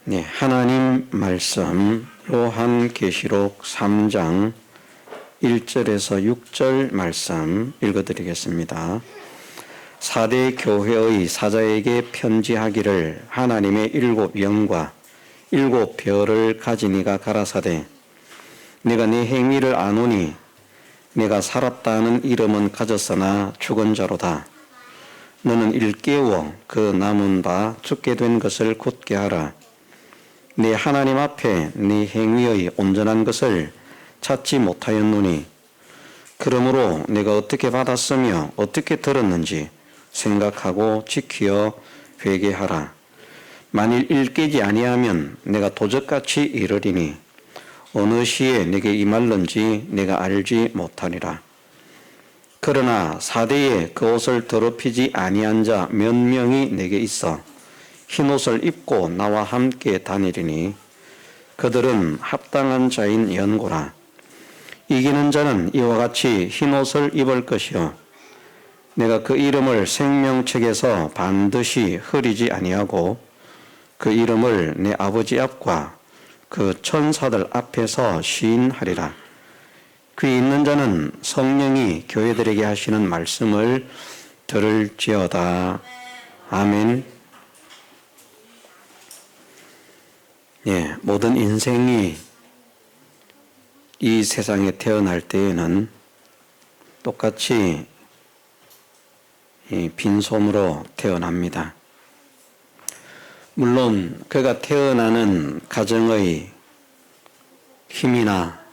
네, 하나님 말씀 요한계시록 3장 1절에서 6절 말씀 읽어드리겠습니다. 사대 교회의 사자에게 편지하기를 하나님의 7 영과 7 별을 가진 이가 가라사대 내가 네 행위를 아노니 내가 살았다 하는 이름은 가졌으나 죽은 자로다. 너는 일깨워 그 남은 바 죽게 된 것을 굳게 하라. 네 하나님 앞에 네 행위의 온전한 것을 찾지 못하였노니 그러므로 내가 어떻게 받았으며 어떻게 들었는지 생각하고 지키어 회개하라. 만일 일깨지 아니하면 내가 도적같이 이르리니 어느 시에 내게 임할는지 내가 알지 못하리라. 그러나 사대에 그 옷을 더럽히지 아니한 자 몇 명이 내게 있어 흰옷을 입고 나와 함께 다니리니 그들은 합당한 자인 연고라. 이기는 자는 이와 같이 흰옷을 입을 것이요 내가 그 이름을 생명책에서 반드시 흐리지 아니하고 그 이름을 내 아버지 앞과 그 천사들 앞에서 시인하리라. 귀 있는 자는 성령이 교회들에게 하시는 말씀을 들을지어다. 아멘. 예, 모든 인생이 이 세상에 태어날 때에는 똑같이 빈손으로 태어납니다. 물론 그가 태어나는 가정의 힘이나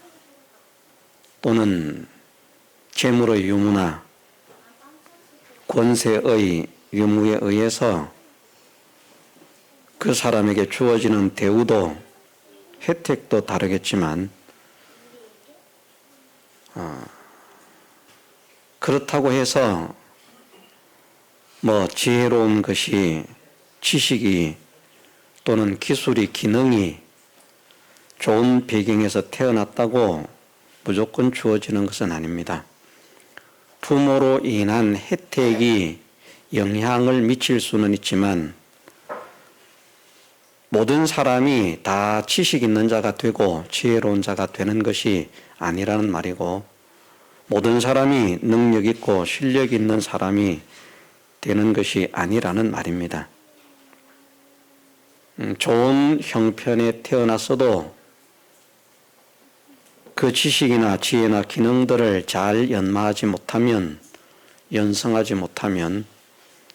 또는 재물의 유무나 권세의 유무에 의해서 그 사람에게 주어지는 대우도 혜택도 다르겠지만 그렇다고 해서 지혜로운 것이 지식이 또는 기술이 기능이 좋은 배경에서 태어났다고 무조건 주어지는 것은 아닙니다. 부모로 인한 혜택이 영향을 미칠 수는 있지만 모든 사람이 다 지식 있는 자가 되고 지혜로운 자가 되는 것이 아니라는 말이고 모든 사람이 능력 있고 실력 있는 사람이 되는 것이 아니라는 말입니다. 좋은 형편에 태어났어도 그 지식이나 지혜나 기능들을 잘 연마하지 못하면 연성하지 못하면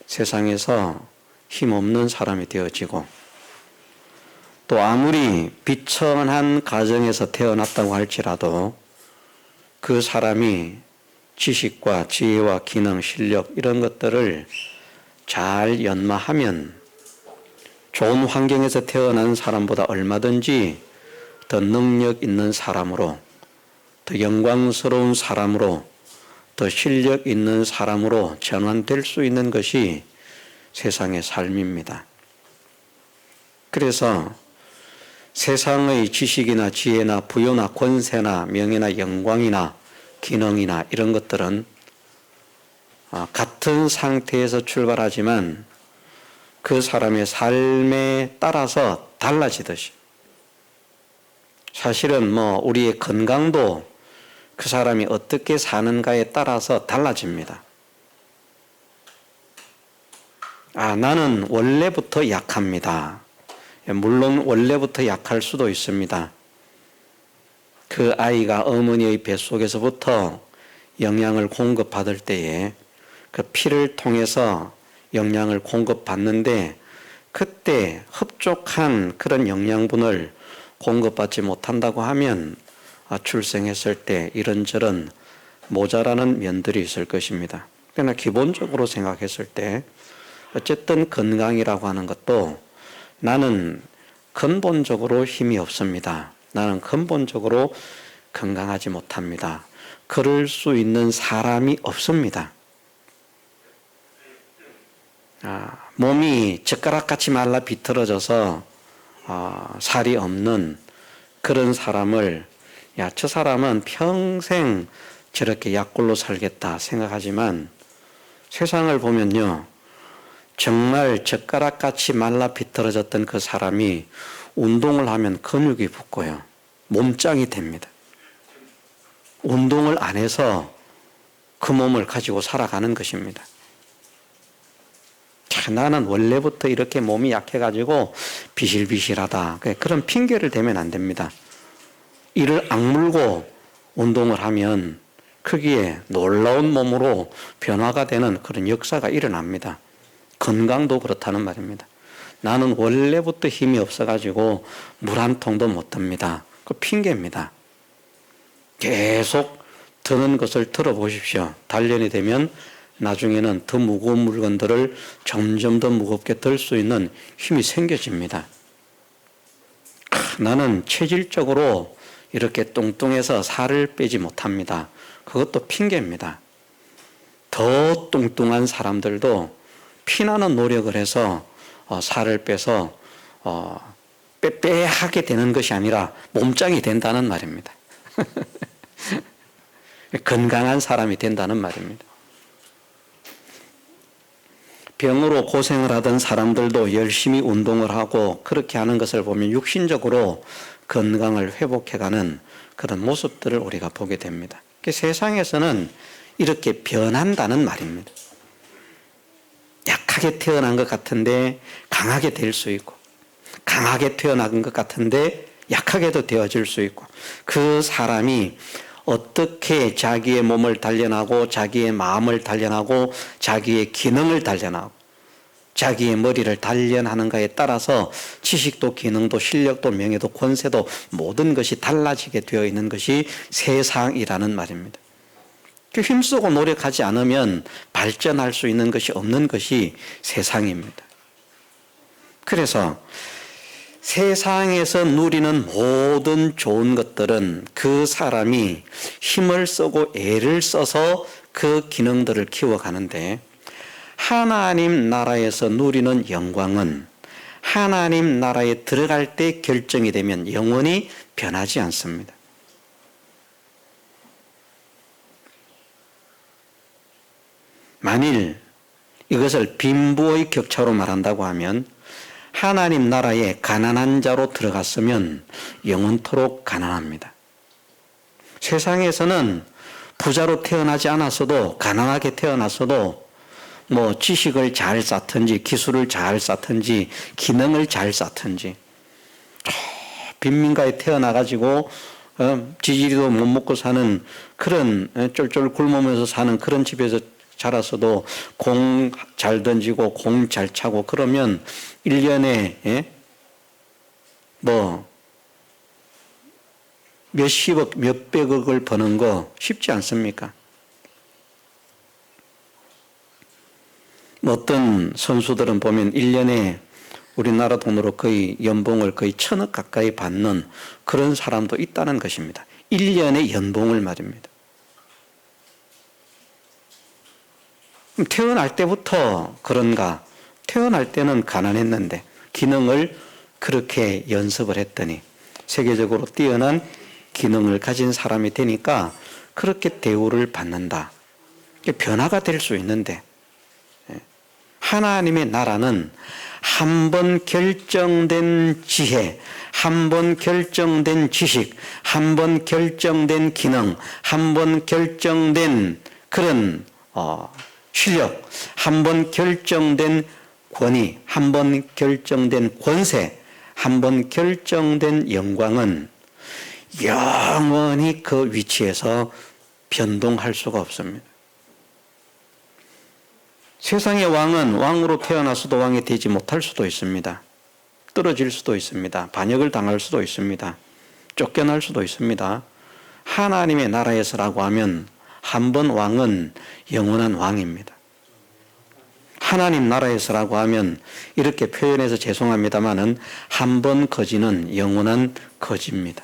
세상에서 힘없는 사람이 되어지고 또 아무리 비천한 가정에서 태어났다고 할지라도 그 사람이 지식과 지혜와 기능, 실력 이런 것들을 잘 연마하면 좋은 환경에서 태어난 사람보다 얼마든지 더 능력 있는 사람으로 더 영광스러운 사람으로 더 실력 있는 사람으로 전환될 수 있는 것이 세상의 삶입니다. 그래서 세상의 지식이나 지혜나 부요나 권세나 명예나 영광이나 기능이나 이런 것들은 같은 상태에서 출발하지만 그 사람의 삶에 따라서 달라지듯이 사실은 우리의 건강도 그 사람이 어떻게 사는가에 따라서 달라집니다. 나는 원래부터 약합니다. 물론 원래부터 약할 수도 있습니다. 그 아이가 어머니의 뱃속에서부터 영양을 공급받을 때에 그 피를 통해서 영양을 공급받는데 그때 흡족한 그런 영양분을 공급받지 못한다고 하면 출생했을 때 이런저런 모자라는 면들이 있을 것입니다. 그러나 기본적으로 생각했을 때 어쨌든 건강이라고 하는 것도 나는 근본적으로 힘이 없습니다. 나는 근본적으로 건강하지 못합니다. 그럴 수 있는 사람이 없습니다. 몸이 젓가락같이 말라 비틀어져서 살이 없는 그런 사람을 저 사람은 평생 저렇게 약골로 살겠다 생각하지만 세상을 보면요 정말 젓가락같이 말라 비틀어졌던 그 사람이 운동을 하면 근육이 붙고요. 몸짱이 됩니다. 운동을 안 해서 그 몸을 가지고 살아가는 것입니다. 나는 원래부터 이렇게 몸이 약해가지고 비실비실하다. 그런 핑계를 대면 안 됩니다. 이를 악물고 운동을 하면 크기에 놀라운 몸으로 변화가 되는 그런 역사가 일어납니다. 건강도 그렇다는 말입니다. 나는 원래부터 힘이 없어가지고 물 한 통도 못 듭니다. 그 핑계입니다. 계속 드는 것을 들어보십시오. 단련이 되면 나중에는 더 무거운 물건들을 점점 더 무겁게 들 수 있는 힘이 생겨집니다. 나는 체질적으로 이렇게 뚱뚱해서 살을 빼지 못합니다. 그것도 핑계입니다. 더 뚱뚱한 사람들도 피나는 노력을 해서 살을 빼서 빼빼하게 되는 것이 아니라 몸짱이 된다는 말입니다. 건강한 사람이 된다는 말입니다. 병으로 고생을 하던 사람들도 열심히 운동을 하고 그렇게 하는 것을 보면 육신적으로 건강을 회복해가는 그런 모습들을 우리가 보게 됩니다. 세상에서는 이렇게 변한다는 말입니다. 약하게 태어난 것 같은데 강하게 될 수 있고, 강하게 태어난 것 같은데 약하게도 되어질 수 있고, 그 사람이 어떻게 자기의 몸을 단련하고 자기의 마음을 단련하고 자기의 기능을 단련하고 자기의 머리를 단련하는가에 따라서 지식도 기능도 실력도 명예도 권세도 모든 것이 달라지게 되어 있는 것이 세상이라는 말입니다. 힘쓰고 노력하지 않으면 발전할 수 있는 것이 없는 것이 세상입니다. 그래서 세상에서 누리는 모든 좋은 것들은 그 사람이 힘을 쓰고 애를 써서 그 기능들을 키워가는데, 하나님 나라에서 누리는 영광은 하나님 나라에 들어갈 때 결정이 되면 영원히 변하지 않습니다. 만일 이것을 빈부의 격차로 말한다고 하면, 하나님 나라에 가난한 자로 들어갔으면 영원토록 가난합니다. 세상에서는 부자로 태어나지 않았어도, 가난하게 태어났어도 지식을 잘 쌓든지 기술을 잘 쌓든지 기능을 잘 쌓든지, 빈민가에 태어나가지고 지지리도 못 먹고 사는 그런 쫄쫄 굶으면서 사는 그런 집에서 자랐어도 공 잘 던지고 공 잘 차고 그러면 1년에 몇십억 몇백억을 버는 거 쉽지 않습니까? 어떤 선수들은 보면 1년에 우리나라 돈으로 거의 연봉을 거의 1,000억 가까이 받는 그런 사람도 있다는 것입니다. 1년의 연봉을 말입니다. 태어날 때부터 그런가? 태어날 때는 가난했는데 기능을 그렇게 연습을 했더니 세계적으로 뛰어난 기능을 가진 사람이 되니까 그렇게 대우를 받는다. 변화가 될 수 있는데, 하나님의 나라는 한 번 결정된 지혜, 한 번 결정된 지식, 한 번 결정된 기능, 한 번 결정된 그런 실력, 한 번 결정된 권위, 한 번 결정된 권세, 한 번 결정된 영광은 영원히 그 위치에서 변동할 수가 없습니다. 세상의 왕은 왕으로 태어나서도 왕이 되지 못할 수도 있습니다. 떨어질 수도 있습니다. 반역을 당할 수도 있습니다. 쫓겨날 수도 있습니다. 하나님의 나라에서라고 하면 한 번 왕은 영원한 왕입니다. 하나님 나라에서라고 하면 이렇게 표현해서 죄송합니다마는 한 번 거지는 영원한 거지입니다.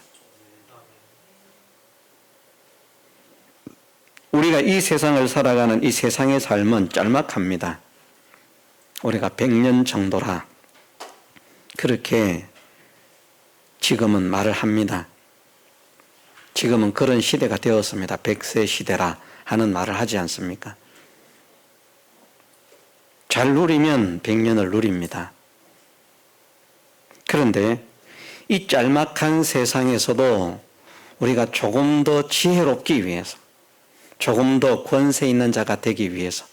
우리가 이 세상을 살아가는 이 세상의 삶은 짤막합니다. 우리가 100년 정도라 그렇게 지금은 말을 합니다. 지금은 그런 시대가 되었습니다. 100세 시대라 하는 말을 하지 않습니까? 잘 누리면 100년을 누립니다. 그런데 이 짤막한 세상에서도 우리가 조금 더 지혜롭기 위해서, 조금 더 권세 있는 자가 되기 위해서,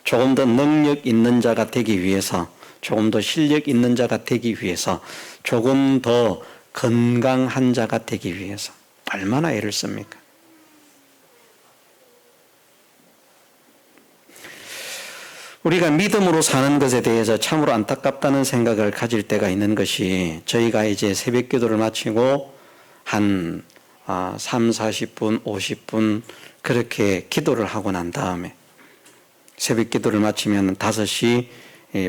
조금 더 능력 있는 자가 되기 위해서, 조금 더 실력 있는 자가 되기 위해서, 조금 더 건강한 자가 되기 위해서 얼마나 애를 씁니까? 우리가 믿음으로 사는 것에 대해서 참으로 안타깝다는 생각을 가질 때가 있는 것이, 저희가 이제 새벽 기도를 마치고 한 3, 40분, 50분 그렇게 기도를 하고 난 다음에, 새벽 기도를 마치면 5시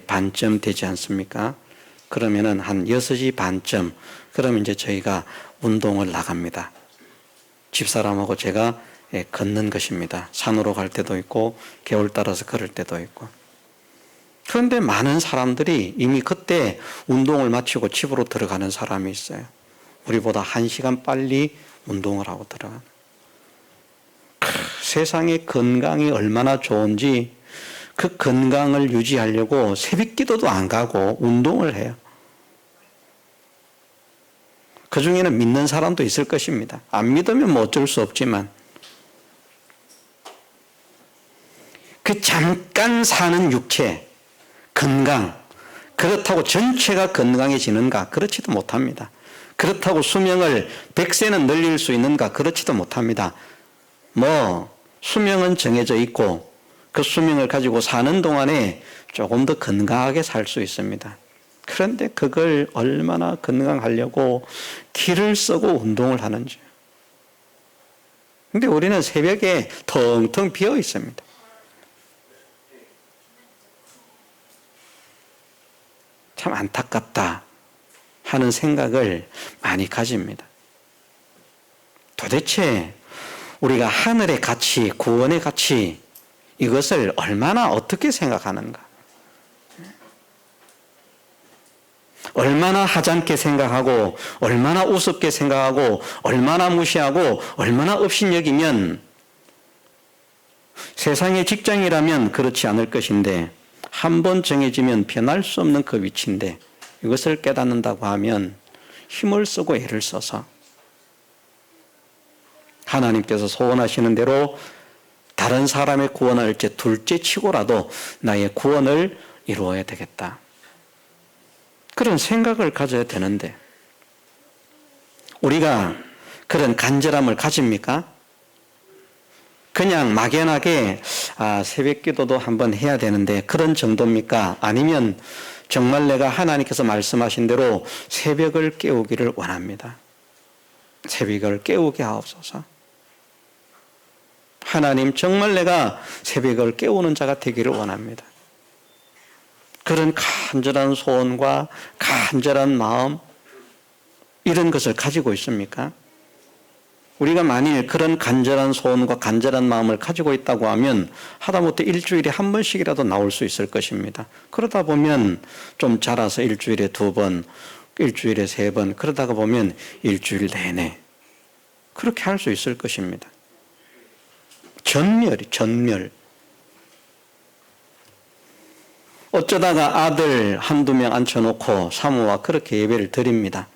반쯤 되지 않습니까? 그러면은 한 6시 반쯤, 그러면 이제 저희가 운동을 나갑니다. 집사람하고 제가 걷는 것입니다. 산으로 갈 때도 있고 겨울 따라서 걸을 때도 있고. 그런데 많은 사람들이 이미 그때 운동을 마치고 집으로 들어가는 사람이 있어요. 우리보다 1시간 빨리 운동을 하고 들어가는. 세상의 건강이 얼마나 좋은지 그 건강을 유지하려고 새벽 기도도 안 가고 운동을 해요. 그 중에는 믿는 사람도 있을 것입니다. 안 믿으면 뭐 어쩔 수 없지만, 그 잠깐 사는 육체, 건강, 그렇다고 전체가 건강해지는가? 그렇지도 못합니다. 그렇다고 수명을 100세는 늘릴 수 있는가? 그렇지도 못합니다. 수명은 정해져 있고 그 수명을 가지고 사는 동안에 조금 더 건강하게 살 수 있습니다. 그런데 그걸 얼마나 건강하려고 기를 쓰고 운동을 하는지. 그런데 우리는 새벽에 텅텅 비어 있습니다. 참 안타깝다 하는 생각을 많이 가집니다. 도대체 우리가 하늘의 가치, 구원의 가치, 이것을 얼마나 어떻게 생각하는가? 얼마나 하찮게 생각하고, 얼마나 우습게 생각하고, 얼마나 무시하고, 얼마나 업신여기면, 세상의 직장이라면 그렇지 않을 것인데, 한번 정해지면 변할 수 없는 그 위치인데, 이것을 깨닫는다고 하면 힘을 쓰고 애를 써서 하나님께서 소원하시는 대로 다른 사람의 구원을 이제 둘째 치고라도 나의 구원을 이루어야 되겠다. 그런 생각을 가져야 되는데, 우리가 그런 간절함을 가집니까? 그냥 막연하게 새벽 기도도 한번 해야 되는데 그런 정도입니까? 아니면 정말 내가 하나님께서 말씀하신 대로 새벽을 깨우기를 원합니다. 새벽을 깨우게 하옵소서. 하나님, 정말 내가 새벽을 깨우는 자가 되기를 원합니다. 그런 간절한 소원과 간절한 마음, 이런 것을 가지고 있습니까? 우리가 만일 그런 간절한 소원과 간절한 마음을 가지고 있다고 하면 하다못해 일주일에 한 번씩이라도 나올 수 있을 것입니다. 그러다 보면 좀 자라서 일주일에 2번, 일주일에 3번, 그러다가 보면 일주일 내내 그렇게 할 수 있을 것입니다. 전멸. 어쩌다가 아들 1-2명 앉혀놓고 사모와 그렇게 예배를 드립니다.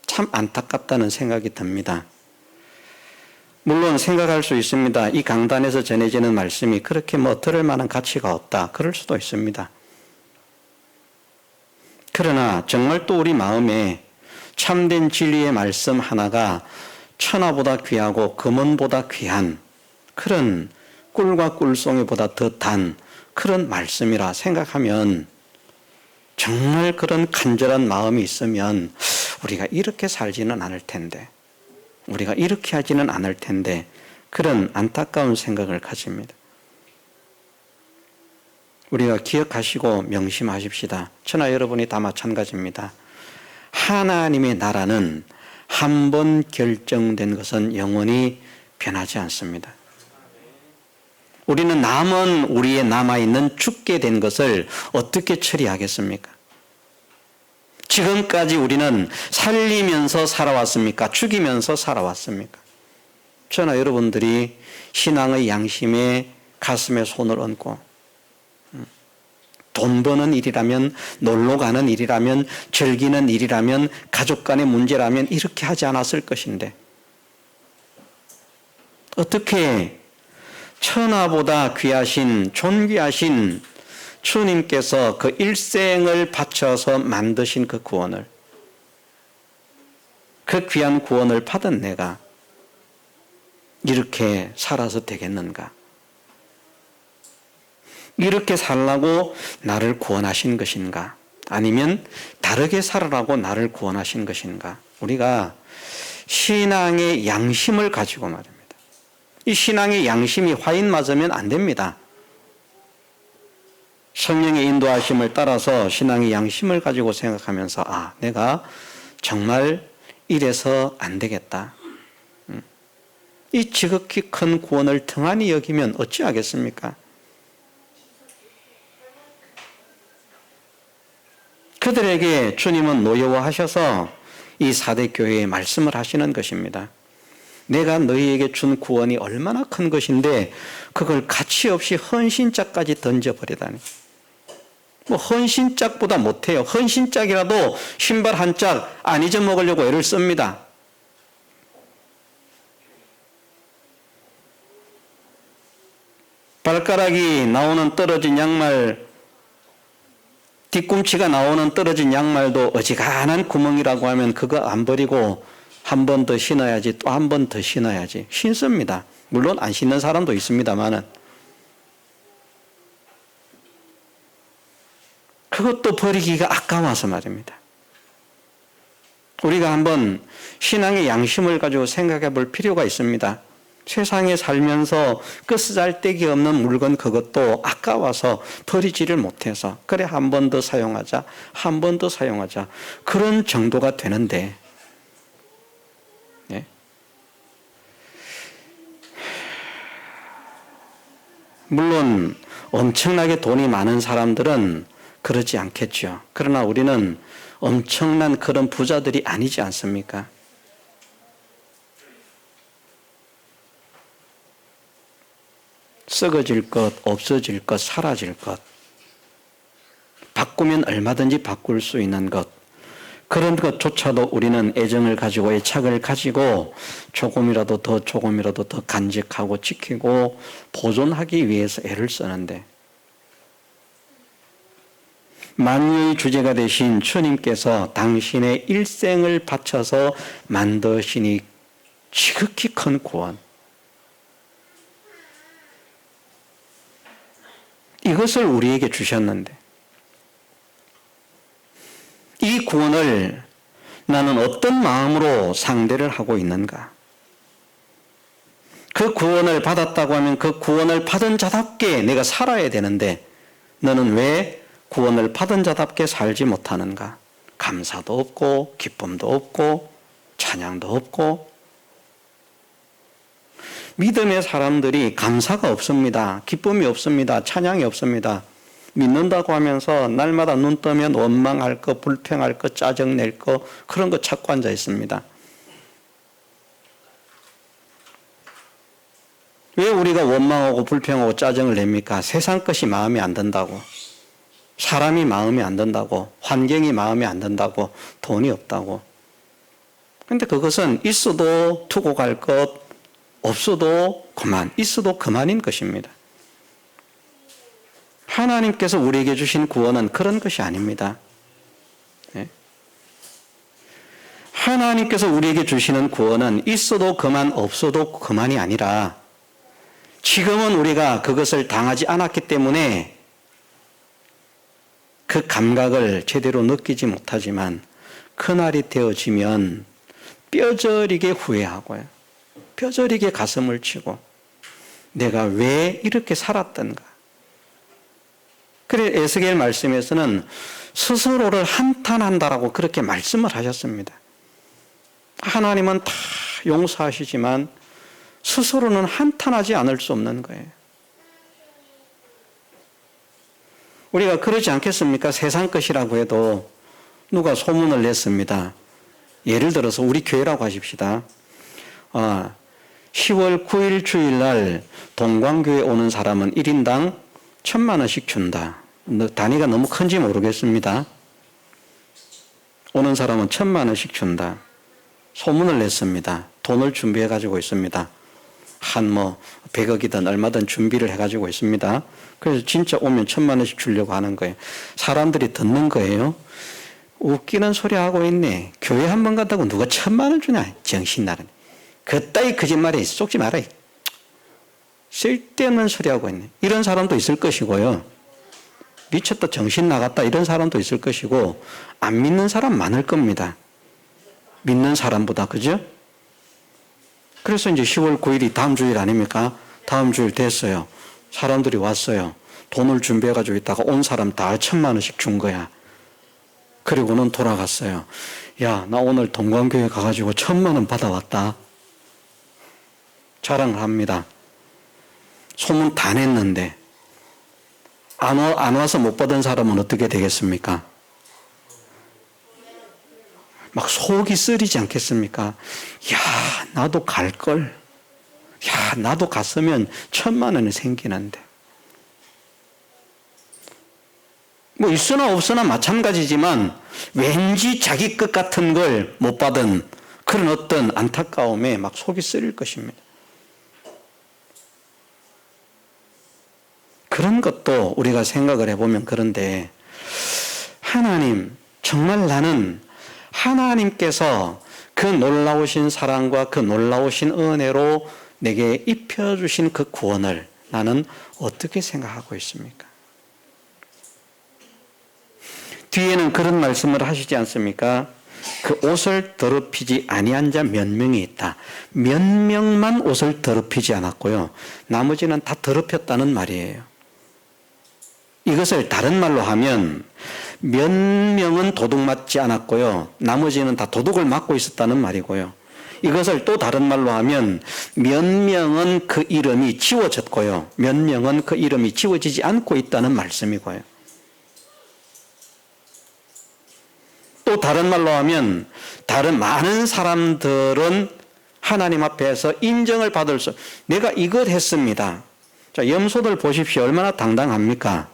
참 안타깝다는 생각이 듭니다. 물론 생각할 수 있습니다. 이 강단에서 전해지는 말씀이 그렇게 들을 만한 가치가 없다. 그럴 수도 있습니다. 그러나 정말 또 우리 마음에 참된 진리의 말씀 하나가 천하보다 귀하고 금은보다 귀한 그런 꿀과 꿀송이보다 더 단 그런 말씀이라 생각하면, 정말 그런 간절한 마음이 있으면 우리가 이렇게 살지는 않을 텐데, 우리가 이렇게 하지는 않을 텐데, 그런 안타까운 생각을 가집니다. 우리가 기억하시고 명심하십시다. 저나 여러분이 다 마찬가지입니다. 하나님의 나라는 한 번 결정된 것은 영원히 변하지 않습니다. 우리는 우리의 남아있는 죽게 된 것을 어떻게 처리하겠습니까? 지금까지 우리는 살리면서 살아왔습니까? 죽이면서 살아왔습니까? 저나 여러분들이 신앙의 양심에 가슴에 손을 얹고 돈 버는 일이라면, 놀러 가는 일이라면, 즐기는 일이라면, 가족 간의 문제라면 이렇게 하지 않았을 것인데 어떻게 천하보다 귀하신, 존귀하신 주님께서 그 일생을 바쳐서 만드신 그 구원을, 그 귀한 구원을 받은 내가 이렇게 살아서 되겠는가? 이렇게 살라고 나를 구원하신 것인가? 아니면 다르게 살아라고 나를 구원하신 것인가? 우리가 신앙의 양심을 가지고 말입니다. 이 신앙의 양심이 화인 맞으면 안 됩니다. 성령의 인도하심을 따라서 신앙의 양심을 가지고 생각하면서 내가 정말 이래서 안 되겠다. 이 지극히 큰 구원을 등한히 여기면 어찌하겠습니까? 그들에게 주님은 노여워하셔서 이 사대 교회에 말씀을 하시는 것입니다. 내가 너희에게 준 구원이 얼마나 큰 것인데 그걸 가치 없이 헌신짝까지 던져버리다니. 헌신짝보다 못해요. 헌신짝이라도 신발 한 짝 안 잊어먹으려고 애를 씁니다. 발가락이 나오는 떨어진 양말, 뒤꿈치가 나오는 떨어진 양말도 어지간한 구멍이라고 하면 그거 안 버리고 한 번 더 신어야지, 또 한 번 더 신어야지. 신습니다. 물론 안 신는 사람도 있습니다만은. 그것도 버리기가 아까워서 말입니다. 우리가 한번 신앙의 양심을 가지고 생각해 볼 필요가 있습니다. 세상에 살면서 그 쓰잘데기 없는 물건 그것도 아까워서 버리지를 못해서 그래 한 번 더 사용하자, 한 번 더 사용하자, 그런 정도가 되는데, 네? 물론 엄청나게 돈이 많은 사람들은 그러지 않겠죠. 그러나 우리는 엄청난 그런 부자들이 아니지 않습니까? 썩어질 것, 없어질 것, 사라질 것, 바꾸면 얼마든지 바꿀 수 있는 것, 그런 것조차도 우리는 애정을 가지고 애착을 가지고 조금이라도 더 간직하고 지키고 보존하기 위해서 애를 쓰는데, 만유의 주제가 되신 주님께서 당신의 일생을 바쳐서 만드시니 지극히 큰 구원, 이것을 우리에게 주셨는데 이 구원을 나는 어떤 마음으로 상대를 하고 있는가? 그 구원을 받았다고 하면 그 구원을 받은 자답게 내가 살아야 되는데 너는 왜 구원을 받은 자답게 살지 못하는가? 감사도 없고 기쁨도 없고 찬양도 없고. 믿음의 사람들이 감사가 없습니다. 기쁨이 없습니다. 찬양이 없습니다. 믿는다고 하면서 날마다 눈 뜨면 원망할 거, 불평할 거, 짜증낼 거, 그런 거 찾고 앉아 있습니다. 왜 우리가 원망하고 불평하고 짜증을 냅니까? 세상 것이 마음에 안 든다고, 사람이 마음에 안 든다고, 환경이 마음에 안 든다고, 돈이 없다고. 그런데 그것은 있어도 두고 갈 것, 없어도 그만, 있어도 그만인 것입니다. 하나님께서 우리에게 주신 구원은 그런 것이 아닙니다. 네? 하나님께서 우리에게 주시는 구원은 있어도 그만, 없어도 그만이 아니라 지금은 우리가 그것을 당하지 않았기 때문에 그 감각을 제대로 느끼지 못하지만 그날이 되어지면 뼈저리게 후회하고요, 뼈저리게 가슴을 치고 내가 왜 이렇게 살았던가. 그래 에스겔 말씀에서는 스스로를 한탄한다라고 그렇게 말씀을 하셨습니다. 하나님은 다 용서하시지만 스스로는 한탄하지 않을 수 없는 거예요. 우리가 그러지 않겠습니까? 세상 것이라고 해도 누가 소문을 냈습니다. 예를 들어서 우리 교회라고 하십시다. 10월 9일 주일날 동광교회 오는 사람은 1인당 1,000만 원씩 준다. 단위가 너무 큰지 모르겠습니다. 오는 사람은 1,000만 원씩 준다. 소문을 냈습니다. 돈을 준비해 가지고 있습니다. 한 100억이든 얼마든 준비를 해 가지고 있습니다. 그래서 진짜 오면 1,000만 원씩 주려고 하는 거예요. 사람들이 듣는 거예요. 웃기는 소리 하고 있네. 교회 한 번 갔다고 누가 1,000만 원 주냐? 정신 나가네. 그따위 거짓말에 쏙지 마라. 쓸데없는 소리 하고 있네. 이런 사람도 있을 것이고요. 미쳤다, 정신 나갔다, 이런 사람도 있을 것이고, 안 믿는 사람 많을 겁니다. 믿는 사람보다, 그죠? 그래서 이제 10월 9일이 다음 주일 아닙니까? 다음 주일 됐어요. 사람들이 왔어요. 돈을 준비해가지고 있다가 온 사람 다 1,000만 원씩 준 거야. 그리고는 돌아갔어요. 야, 나 오늘 동광교회 가가지고 1,000만 원 받아왔다. 자랑을 합니다. 소문 다 냈는데, 안 와서 못 받은 사람은 어떻게 되겠습니까? 막 속이 쓰리지 않겠습니까? 야, 나도 갈걸. 야, 나도 갔으면 1,000만 원이 생기는데. 뭐 있으나 없으나 마찬가지지만 왠지 자기 것 같은 걸 못 받은 그런 어떤 안타까움에 막 속이 쓰릴 것입니다. 그런 것도 우리가 생각을 해보면 그런데, 하나님, 정말 나는 하나님께서 그 놀라우신 사랑과 그 놀라우신 은혜로 내게 입혀주신 그 구원을 나는 어떻게 생각하고 있습니까? 뒤에는 그런 말씀을 하시지 않습니까? 그 옷을 더럽히지 아니한 자 몇 명이 있다. 몇 명만 옷을 더럽히지 않았고요. 나머지는 다 더럽혔다는 말이에요. 이것을 다른 말로 하면 몇 명은 도둑 맞지 않았고요. 나머지는 다 도둑을 맞고 있었다는 말이고요. 이것을 또 다른 말로 하면 몇 명은 그 이름이 지워졌고요. 몇 명은 그 이름이 지워지지 않고 있다는 말씀이고요. 또 다른 말로 하면 다른 많은 사람들은 하나님 앞에서 인정을 받을 수, 내가 이걸 했습니다. 자, 염소들 보십시오. 얼마나 당당합니까?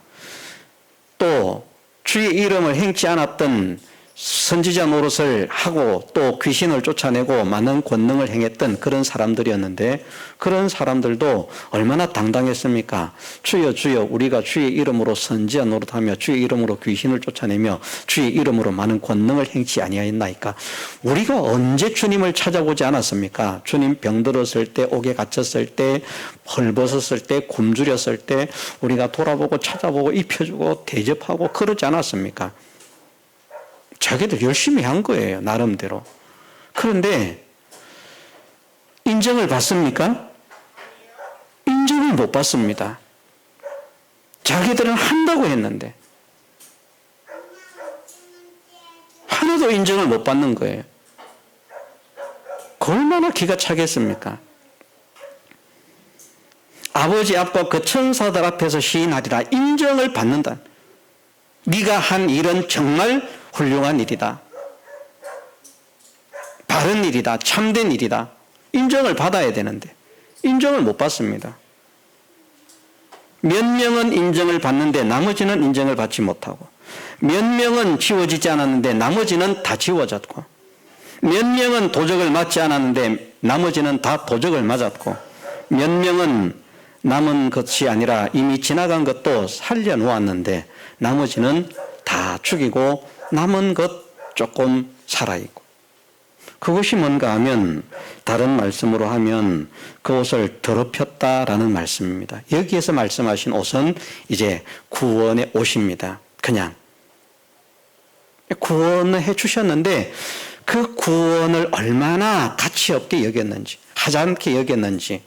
또 주의 이름을 행치 않았던 선지자 노릇을 하고 또 귀신을 쫓아내고 많은 권능을 행했던 그런 사람들이었는데, 그런 사람들도 얼마나 당당했습니까? 주여 주여, 우리가 주의 이름으로 선지자 노릇하며 주의 이름으로 귀신을 쫓아내며 주의 이름으로 많은 권능을 행치 아니하였나이까? 우리가 언제 주님을 찾아보지 않았습니까? 주님 병들었을 때, 옥에 갇혔을 때, 헐벗었을 때, 굶주렸을 때 우리가 돌아보고 찾아보고 입혀주고 대접하고 그러지 않았습니까? 자기들 열심히 한 거예요, 나름대로. 그런데 인정을 받습니까? 인정을 못 받습니다. 자기들은 한다고 했는데 하나도 인정을 못 받는 거예요. 얼마나 기가 차겠습니까? 아버지 아빠 그 천사들 앞에서 시인하리라, 인정을 받는다. 네가 한 일은 정말 훌륭한 일이다. 바른 일이다. 참된 일이다. 인정을 받아야 되는데 인정을 못 받습니다. 몇 명은 인정을 받는데 나머지는 인정을 받지 못하고, 몇 명은 지워지지 않았는데 나머지는 다 지워졌고, 몇 명은 도적을 맞지 않았는데 나머지는 다 도적을 맞았고, 몇 명은 남은 것이 아니라 이미 지나간 것도 살려놓았는데 나머지는 다 죽이고 남은 것 조금 살아있고. 그것이 뭔가 하면, 다른 말씀으로 하면 그 옷을 더럽혔다라는 말씀입니다. 여기에서 말씀하신 옷은 이제 구원의 옷입니다. 그냥 구원을 해주셨는데 그 구원을 얼마나 가치 없게 여겼는지, 하찮게 여겼는지,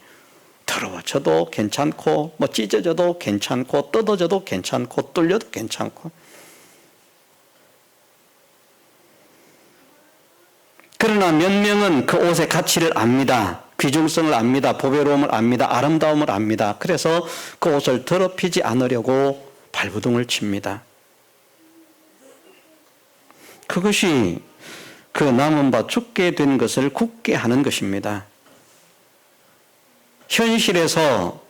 더러워져도 괜찮고 뭐 찢어져도 괜찮고 뜯어져도 괜찮고 뚫려도 괜찮고. 그러나 몇 명은 그 옷의 가치를 압니다. 귀중성을 압니다. 보배로움을 압니다. 아름다움을 압니다. 그래서 그 옷을 더럽히지 않으려고 발버둥을 칩니다. 그것이 그 남은 바 죽게 된 것을 굳게 하는 것입니다. 현실에서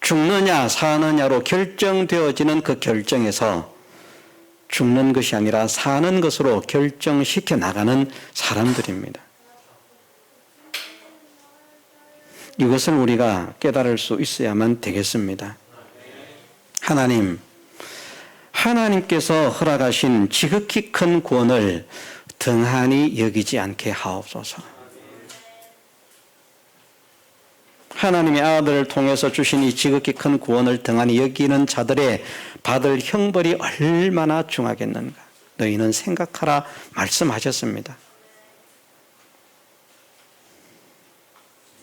죽느냐 사느냐로 결정되어지는 그 결정에서 죽는 것이 아니라 사는 것으로 결정시켜 나가는 사람들입니다. 이것을 우리가 깨달을 수 있어야만 되겠습니다. 하나님께서 허락하신 지극히 큰 구원을 등한히 여기지 않게 하옵소서. 하나님의 아들을 통해서 주신 이 지극히 큰 구원을 등한히 여기는 자들의 받을 형벌이 얼마나 중하겠는가. 너희는 생각하라 말씀하셨습니다.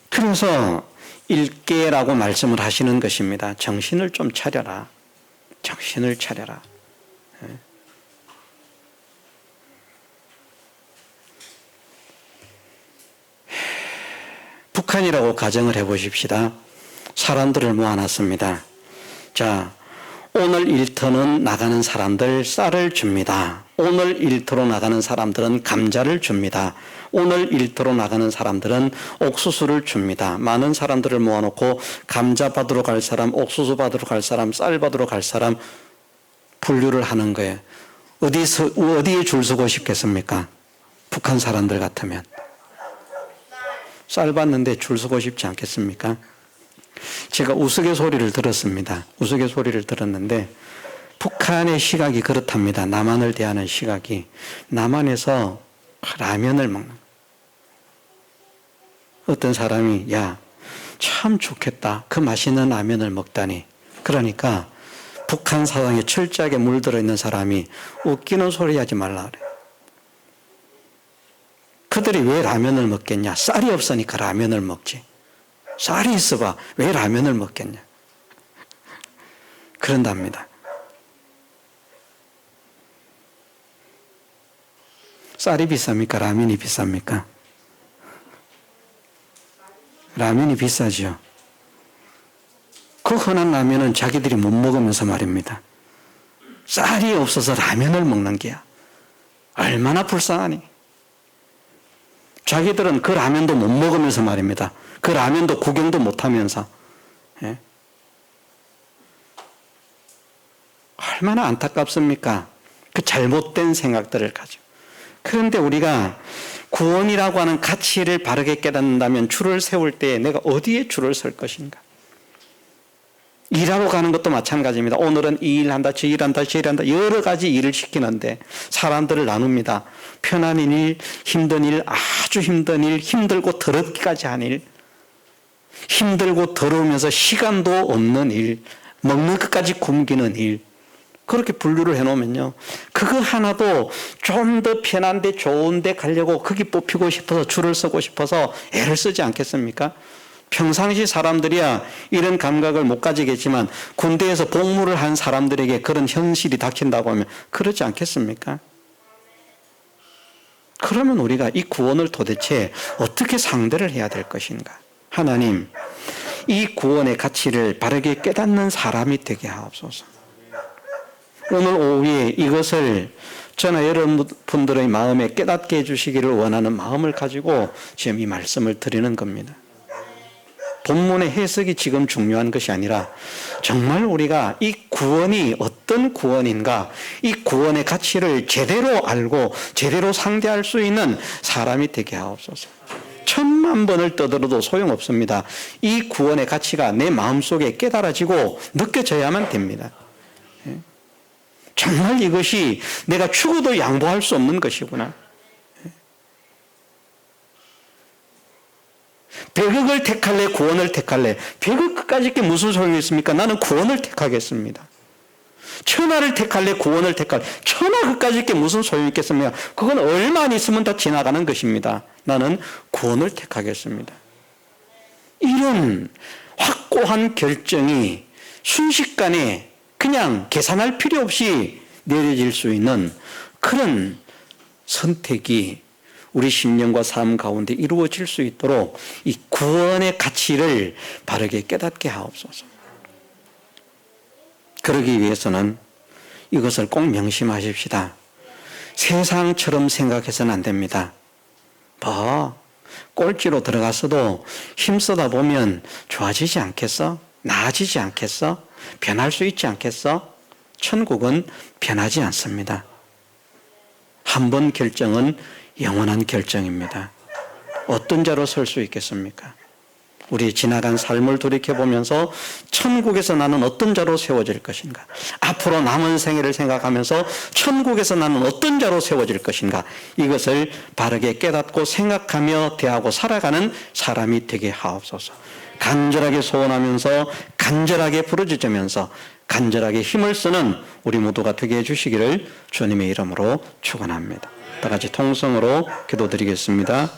그래서 일깨라고 말씀을 하시는 것입니다. 정신을 좀 차려라. 정신을 차려라. 북한이라고 가정을 해보십시다. 사람들을 모아놨습니다. 자, 오늘 일터는 나가는 사람들 쌀을 줍니다. 오늘 일터로 나가는 사람들은 감자를 줍니다. 오늘 일터로 나가는 사람들은 옥수수를 줍니다. 많은 사람들을 모아놓고 감자 받으러 갈 사람, 옥수수 받으러 갈 사람, 쌀 받으러 갈 사람 분류를 하는 거예요. 어디에 줄 서고 싶겠습니까? 북한 사람들 같으면. 쌀 받는데 줄 서고 싶지 않겠습니까? 제가 우스갯소리를 들었습니다. 우스갯소리를 들었는데 북한의 시각이 그렇답니다. 남한을 대하는 시각이. 남한에서 라면을 먹는 거예요. 어떤 사람이 야, 참 좋겠다. 그 맛있는 라면을 먹다니. 그러니까 북한 사상에 철저하게 물들어 있는 사람이 웃기는 소리 하지 말라 그래요. 그들이 왜 라면을 먹겠냐? 쌀이 없으니까 라면을 먹지. 쌀이 있어봐. 왜 라면을 먹겠냐? 그런답니다. 쌀이 비쌉니까? 라면이 비쌉니까? 라면이 비싸죠. 그 흔한 라면은 자기들이 못 먹으면서 말입니다. 쌀이 없어서 라면을 먹는 게야. 얼마나 불쌍하니? 자기들은 그 라면도 못 먹으면서 말입니다. 그 라면도 구경도 못 하면서. 예? 얼마나 안타깝습니까? 그 잘못된 생각들을 가지고. 그런데 우리가 구원이라고 하는 가치를 바르게 깨닫는다면 줄을 세울 때 내가 어디에 줄을 설 것인가? 일하러 가는 것도 마찬가지입니다. 오늘은 이 일한다, 저 일한다, 저 일한다. 여러 가지 일을 시키는데 사람들을 나눕니다. 편한 일, 힘든 일, 아주 힘든 일, 힘들고 더럽기까지 한 일, 힘들고 더러우면서 시간도 없는 일, 먹는 것까지 굶기는 일. 그렇게 분류를 해놓으면요. 그거 하나도 좀 더 편한데 좋은데 가려고 거기 뽑히고 싶어서 줄을 서고 싶어서 애를 쓰지 않겠습니까? 평상시 사람들이야 이런 감각을 못 가지겠지만 군대에서 복무를 한 사람들에게 그런 현실이 닥친다고 하면 그러지 않겠습니까? 그러면 우리가 이 구원을 도대체 어떻게 상대를 해야 될 것인가? 하나님, 이 구원의 가치를 바르게 깨닫는 사람이 되게 하옵소서. 오늘 오후에 이것을 저나 여러분들의 마음에 깨닫게 해주시기를 원하는 마음을 가지고 지금 이 말씀을 드리는 겁니다. 본문의 해석이 지금 중요한 것이 아니라 정말 우리가 이 구원이 어떤 구원인가, 이 구원의 가치를 제대로 알고 제대로 상대할 수 있는 사람이 되게 하옵소서. 1000만 번을 떠들어도 소용없습니다. 이 구원의 가치가 내 마음속에 깨달아지고 느껴져야만 됩니다. 정말 이것이 내가 죽어도 양보할 수 없는 것이구나. 100억을 택할래? 구원을 택할래? 100억 끝까지 게 무슨 소용이 있습니까? 나는 구원을 택하겠습니다. 1000화를 택할래? 구원을 택할래? 1000화 끝까지 게 무슨 소용이 있겠습니까? 그건 얼마 있으면 다 지나가는 것입니다. 나는 구원을 택하겠습니다. 이런 확고한 결정이 순식간에 그냥 계산할 필요 없이 내려질 수 있는 그런 선택이 우리 심령과 삶 가운데 이루어질 수 있도록 이 구원의 가치를 바르게 깨닫게 하옵소서. 그러기 위해서는 이것을 꼭 명심하십시다. 세상처럼 생각해서는 안 됩니다. 꼴찌로 들어갔어도 힘쓰다 보면 좋아지지 않겠어? 나아지지 않겠어? 변할 수 있지 않겠어? 천국은 변하지 않습니다. 한 번 결정은 영원한 결정입니다. 어떤 자로 설 수 있겠습니까? 우리 지나간 삶을 돌이켜보면서 천국에서 나는 어떤 자로 세워질 것인가? 앞으로 남은 생애를 생각하면서 천국에서 나는 어떤 자로 세워질 것인가? 이것을 바르게 깨닫고 생각하며 대하고 살아가는 사람이 되게 하옵소서. 간절하게 소원하면서 간절하게 부르짖으면서 간절하게 힘을 쓰는 우리 모두가 되게 해주시기를 주님의 이름으로 축원합니다. 다 같이 통성으로 기도드리겠습니다.